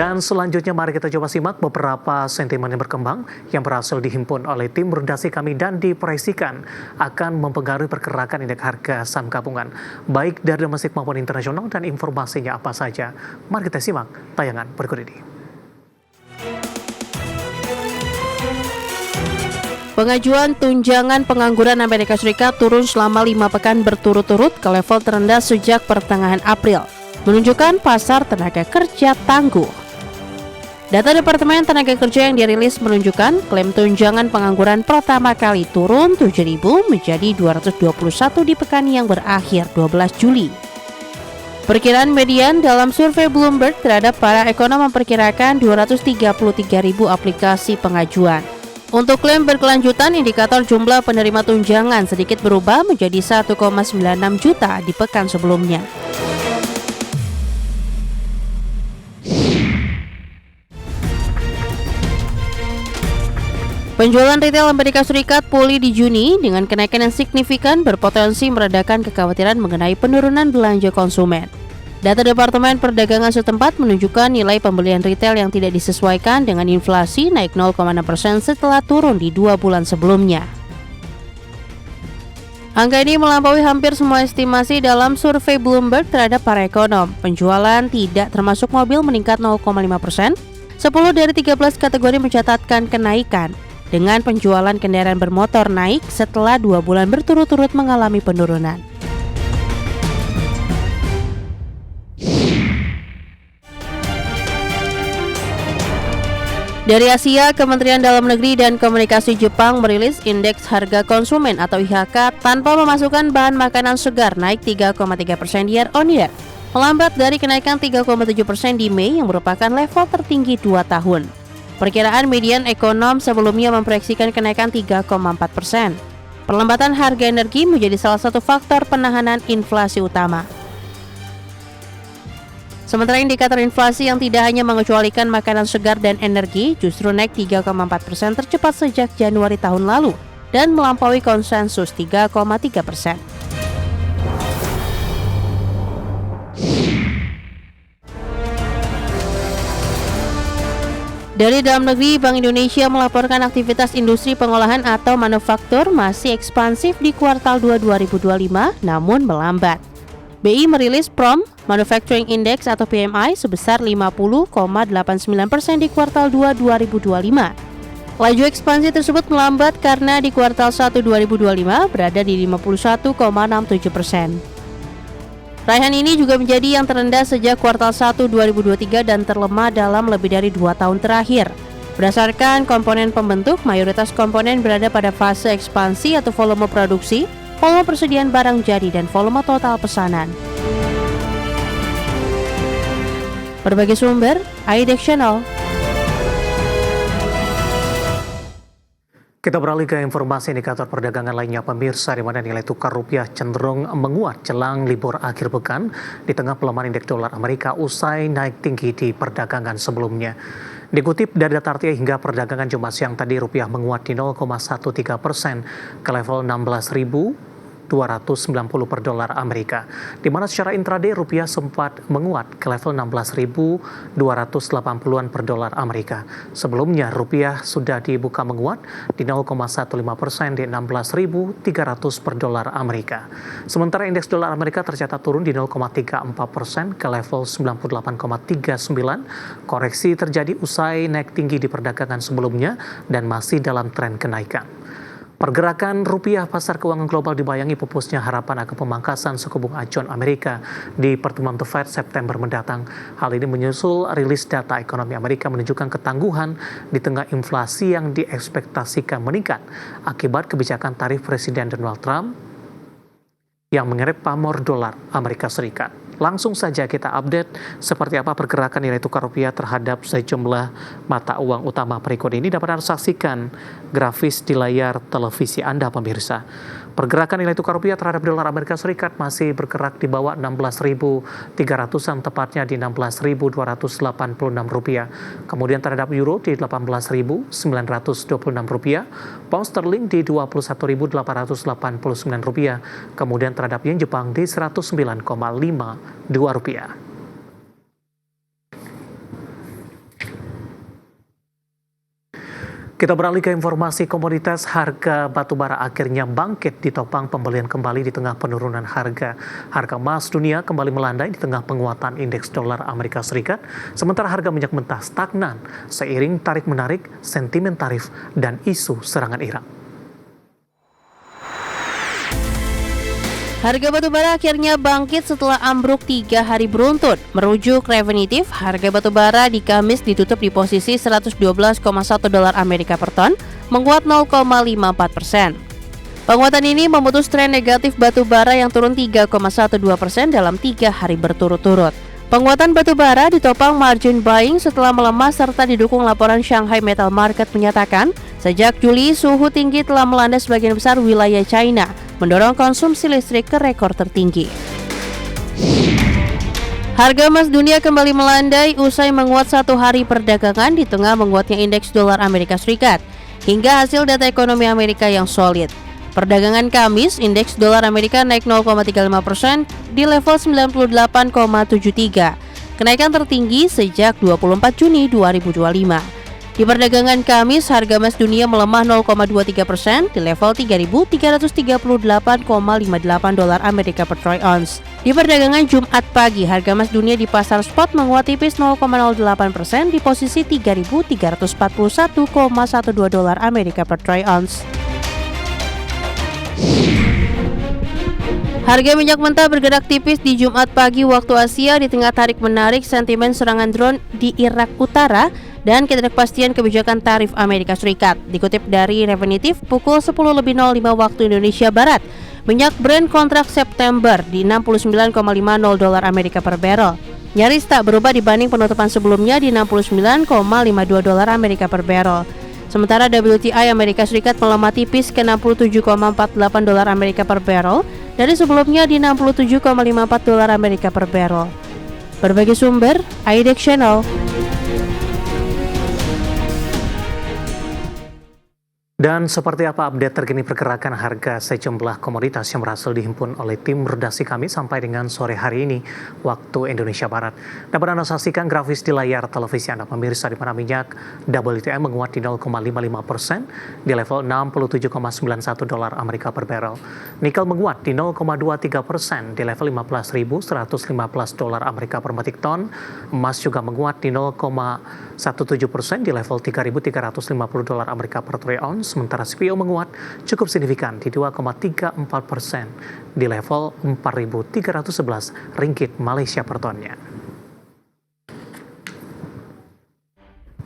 Dan selanjutnya mari kita coba simak beberapa sentimen yang berkembang yang berhasil dihimpun oleh tim redaksi kami dan diproyeksikan akan mempengaruhi pergerakan indeks harga saham gabungan, baik dari domestik maupun internasional, dan informasinya apa saja. Mari kita simak tayangan berikut ini. Pengajuan tunjangan pengangguran Amerika Serikat turun selama 5 pekan berturut-turut ke level terendah sejak pertengahan April, menunjukkan pasar tenaga kerja tangguh. Data Departemen Tenaga Kerja yang dirilis menunjukkan klaim tunjangan pengangguran pertama kali turun 7.000 menjadi 221 di pekan yang berakhir 12 Juli. Perkiraan median dalam survei Bloomberg terhadap para ekonom memperkirakan 233.000 aplikasi pengajuan. Untuk klaim berkelanjutan, indikator jumlah penerima tunjangan sedikit berubah menjadi 1,96 juta di pekan sebelumnya. Penjualan retail Amerika Serikat pulih di Juni dengan kenaikan yang signifikan berpotensi meredakan kekhawatiran mengenai penurunan belanja konsumen. Data Departemen Perdagangan setempat menunjukkan nilai pembelian retail yang tidak disesuaikan dengan inflasi naik 0,6% setelah turun di 2 bulan sebelumnya. Angka ini melampaui hampir semua estimasi dalam survei Bloomberg terhadap para ekonom. Penjualan tidak termasuk mobil meningkat 0,5%, 10 dari 13 kategori mencatatkan kenaikan, dengan penjualan kendaraan bermotor naik setelah 2 bulan berturut-turut mengalami penurunan. Dari Asia, Kementerian Dalam Negeri dan Komunikasi Jepang merilis indeks harga konsumen atau IHK tanpa memasukkan bahan makanan segar naik 3,3% year-on-year, melambat dari kenaikan 3,7% di Mei yang merupakan level tertinggi 2 tahun. Perkiraan median ekonom sebelumnya memproyeksikan kenaikan 3,4%. Perlambatan harga energi menjadi salah satu faktor penahanan inflasi utama. Sementara indikator inflasi yang tidak hanya mengecualikan makanan segar dan energi justru naik 3,4% tercepat sejak Januari tahun lalu dan melampaui konsensus 3,3%. Dari dalam negeri, Bank Indonesia melaporkan aktivitas industri pengolahan atau manufaktur masih ekspansif di kuartal 2 2025 namun melambat. BI merilis PROM Manufacturing Index atau PMI sebesar 50,89% di kuartal 2 2025. Laju ekspansi tersebut melambat karena di kuartal 1 2025 berada di 51,67%. Raihan ini juga menjadi yang terendah sejak kuartal 1 2023 dan terlemah dalam lebih dari 2 tahun terakhir. Berdasarkan komponen pembentuk, mayoritas komponen berada pada fase ekspansi atau volume produksi, volume persediaan barang jadi, dan volume total pesanan. Berbagai sumber, IDX Channel. Kita beralih ke informasi indikator perdagangan lainnya, pemirsa, di mana nilai tukar rupiah cenderung menguat jelang libur akhir pekan di tengah pelemahan indeks dolar Amerika usai naik tinggi di perdagangan sebelumnya. Dikutip dari data RTI hingga perdagangan Jumat siang tadi, rupiah menguat di 0,13% ke level 16.290 per dolar Amerika, di mana secara intraday rupiah sempat menguat ke level 16.280-an per dolar Amerika. Sebelumnya rupiah sudah dibuka menguat di 0,15% di 16.300 per dolar Amerika. Sementara indeks dolar Amerika tercatat turun di 0,34% ke level 98,39. Koreksi terjadi usai naik tinggi di perdagangan sebelumnya dan masih dalam tren kenaikan. Pergerakan rupiah pasar keuangan global dibayangi pupusnya harapan akan pemangkasan suku bunga acuan Amerika di pertemuan The Fed September mendatang. Hal ini menyusul rilis data ekonomi Amerika menunjukkan ketangguhan di tengah inflasi yang diekspektasikan meningkat akibat kebijakan tarif Presiden Donald Trump yang menyeret pamor dolar Amerika Serikat. Langsung saja kita update seperti apa pergerakan nilai tukar rupiah terhadap sejumlah mata uang utama. Berikut ini dapat Anda saksikan grafis di layar televisi Anda, pemirsa. Pergerakan nilai tukar rupiah terhadap dolar Amerika Serikat masih bergerak di bawah 16.300-an, tepatnya di 16.286 rupiah. Kemudian terhadap euro di 18.926 rupiah, pound sterling di 21.889 rupiah. Kemudian terhadap yen Jepang di 109,52 rupiah. Kita beralih ke informasi komoditas. Harga batubara akhirnya bangkit ditopang pembelian kembali di tengah penurunan harga. Harga emas dunia kembali melandai di tengah penguatan indeks dolar Amerika Serikat, sementara harga minyak mentah stagnan seiring tarik-menarik, sentimen tarif, dan isu serangan Iran. Harga batubara akhirnya bangkit setelah ambruk 3 hari beruntun. Merujuk Refinitiv, harga batubara di Kamis ditutup di posisi 112,1 dolar Amerika per ton, menguat 0,54%. Penguatan ini memutus tren negatif batubara yang turun 3,12% dalam 3 hari berturut-turut. Penguatan batubara ditopang margin buying setelah melemah serta didukung laporan Shanghai Metal Market menyatakan, sejak Juli suhu tinggi telah melanda sebagian besar wilayah China, mendorong konsumsi listrik ke rekor tertinggi. Harga emas dunia kembali melandai usai menguat 1 hari perdagangan di tengah menguatnya indeks dolar Amerika Serikat hingga hasil data ekonomi Amerika yang solid. Perdagangan Kamis, indeks dolar Amerika naik 0,35% di level 98,73, kenaikan tertinggi sejak 24 Juni 2025. Di perdagangan Kamis, harga emas dunia melemah 0,23% di level 3.338,58 dolar Amerika per troy ounce. Di perdagangan Jumat pagi, harga emas dunia di pasar spot menguat tipis 0,08% di posisi 3.341,12 dolar Amerika per troy ounce. Harga minyak mentah bergerak tipis di Jumat pagi waktu Asia di tengah tarik-menarik sentimen serangan drone di Irak Utara dan ketidakpastian kebijakan tarif Amerika Serikat. Dikutip dari Refinitiv, pukul 10.05 waktu Indonesia Barat, minyak Brent kontrak September di 69,50 dolar Amerika per barrel. Nyaris tak berubah dibanding penutupan sebelumnya di 69,52 dolar Amerika per barrel. Sementara WTI Amerika Serikat melemah tipis ke 67,48 dolar Amerika per barrel dari sebelumnya di 67,54 dolar Amerika per barrel. Berbagai sumber, IDX Channel. Dan seperti apa update terkini pergerakan harga sejumlah komoditas yang berhasil dihimpun oleh tim redaksi kami sampai dengan sore hari ini waktu Indonesia Barat. Dapat Anda saksikan grafis di layar televisi Anda pemirsa, di mana minyak WTI menguat di 0,55% di level 67,91 dolar Amerika per barrel. Nikel menguat di 0,23% di level 15.115 dolar Amerika per metric ton. Emas juga menguat di 0,17% di level 3.350 dolar Amerika per troy ounce. Sementara CPO menguat cukup signifikan di 2,34% di level 4.311 ringgit Malaysia per tonnya.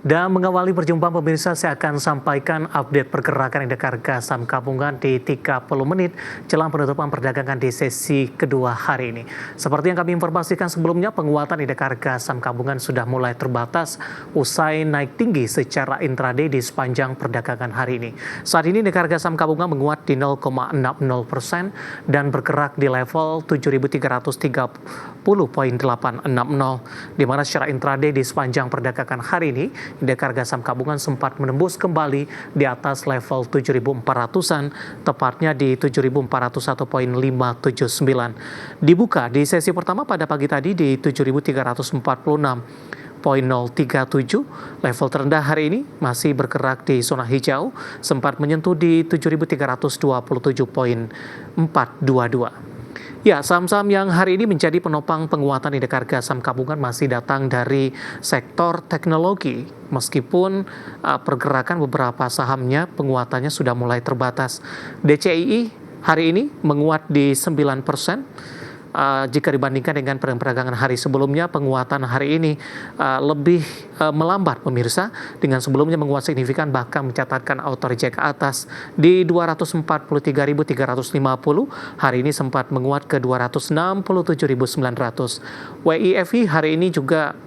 Dan mengawali perjumpaan pemirsa, saya akan sampaikan update pergerakan indeks harga saham gabungan di 30 menit jelang penutupan perdagangan di sesi kedua hari ini. Seperti yang kami informasikan sebelumnya, penguatan indeks harga saham gabungan sudah mulai terbatas usai naik tinggi secara intraday di sepanjang perdagangan hari ini. Saat ini indeks harga saham gabungan menguat di 0,60% dan bergerak di level 7.330,860, di mana secara intraday di sepanjang perdagangan hari ini indeks harga saham gabungan sempat menembus kembali di atas level 7.400-an, tepatnya di 7.401,579. Dibuka di sesi pertama pada pagi tadi di 7.346,037. Level terendah hari ini masih bergerak di zona hijau, sempat menyentuh di 7.327,422. Ya, saham-saham yang hari ini menjadi penopang penguatan indeks harga saham gabungan masih datang dari sektor teknologi. Meskipun pergerakan beberapa sahamnya penguatannya sudah mulai terbatas. DCII hari ini menguat di 9%. Jika dibandingkan dengan perdagangan hari sebelumnya, penguatan hari ini lebih melambat pemirsa, dengan sebelumnya menguat signifikan bahkan mencatatkan auto reject ke atas di 243.350, hari ini sempat menguat ke 267.900. WIFI hari ini juga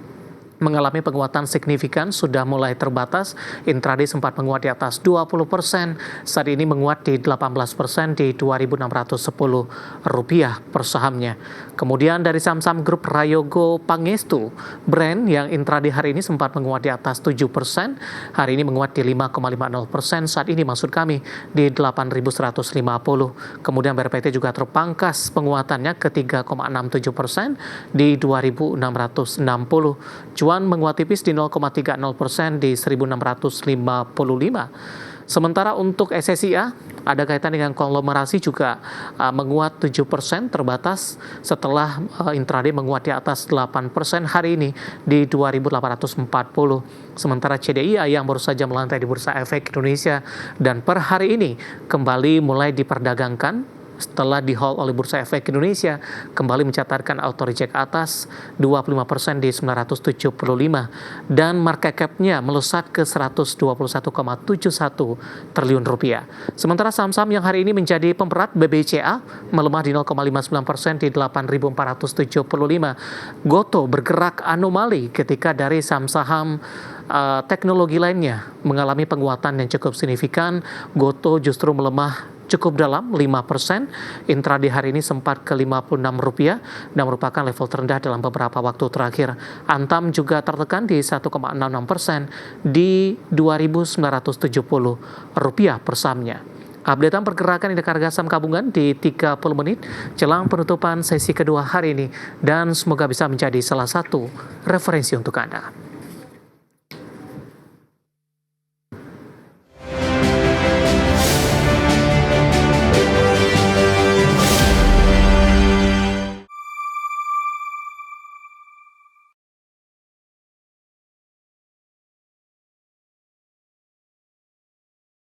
mengalami penguatan signifikan, sudah mulai terbatas. Intraday sempat menguat di atas 20%, saat ini menguat di 18% di Rp2.610 per sahamnya. Kemudian dari saham-saham grup Prayogo Pangestu, brand yang intraday hari ini sempat menguat di atas 7%, hari ini menguat di 5,50%, saat ini maksud kami di 8.150. Kemudian BRPT juga terpangkas penguatannya ke 3,67% di 2.660. Yuan menguat tipis di 0,30% di 1.655. Sementara untuk SSIA, ada kaitan dengan konglomerasi juga menguat 7% terbatas setelah intraday menguat di atas 8% hari ini di 2.840. Sementara CDIA yang baru saja melantai di Bursa Efek Indonesia dan per hari ini kembali mulai diperdagangkan setelah di-hold oleh Bursa Efek Indonesia, kembali mencatatkan auto reject atas 25% di 975 dan market cap-nya melesat ke 121,71 triliun rupiah. Sementara saham-saham yang hari ini menjadi pemberat, BBCA melemah di 0,59% di 8.475. Gotoh bergerak anomali ketika dari saham-saham teknologi lainnya mengalami penguatan yang cukup signifikan. Gotoh justru melemah cukup dalam 5%. Intraday hari ini sempat ke Rp56 dan merupakan level terendah dalam beberapa waktu terakhir. Antam juga tertekan di 1,66% di Rp2.970 per sahamnya. Updatean pergerakan indeks harga saham gabungan di 30 menit jelang penutupan sesi kedua hari ini dan semoga bisa menjadi salah satu referensi untuk Anda.